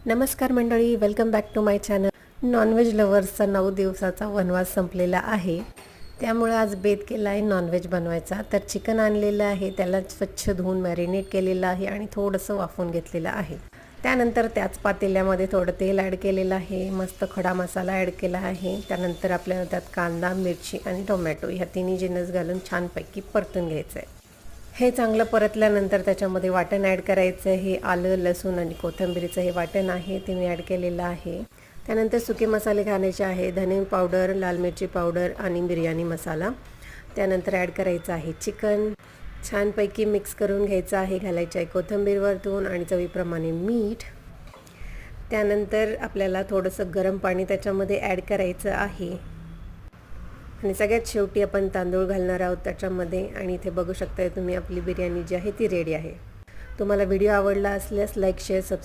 नमस्कार मंडळी, welcome back to my channel. Nonveg लवर्सचा 9 दिवसाचा वनवास संपलेला आहे, त्यामुळे आज बेत केला आहे नॉनव्हेज बनवायचा. तर चिकन आणलेलं आहे, त्याला स्वच्छ धुवून मॅरिनेट केलेलं आहे आणि थोडंसं वाफवून घेतलेलं आहे. त्यानंतर त्याच पातेल्यामध्ये थोडं तेल ॲड केलेलं आहे, मस्त खडा मसाला ॲड केला आहे. त्यानंतर आपल्याला त्यात कांदा, मिरची आणि टोमॅटो ह्या तिन्ही जिन्नस घालून छानपैकी परतून घ्यायचं आहे. हे चांगलं परतल्यानंतर त्याच्यामध्ये वाटण ॲड करायचं आहे. हे आलं, लसूण आणि कोथिंबीरीचं हे वाटण आहे, ते मी ॲड केलेलं आहे. त्यानंतर सुके मसाले घालायचे आहे, धने पावडर, लाल मिरची पावडर आणि बिर्याणी मसाला. त्यानंतर ॲड करायचं आहे चिकन, छानपैकी मिक्स करून घ्यायचं आहे. घालायचं आहे कोथिंबीर वरतून आणि चवीप्रमाणे मीठ. त्यानंतर आपल्याला थोडंसं गरम पाणी त्याच्यामध्ये ॲड करायचं आहे आणि सगळ्यात शेवटी आपण तांदूळ घालणार आहोत त्याच्यामध्ये. आणि इथे बघू शकताय तुम्ही आपली बिर्याणी जी आहे ती रेडी आहे. तुम्हाला व्हिडिओ आवडला असल्यास लाईक, शेअर, सबस्क्राईब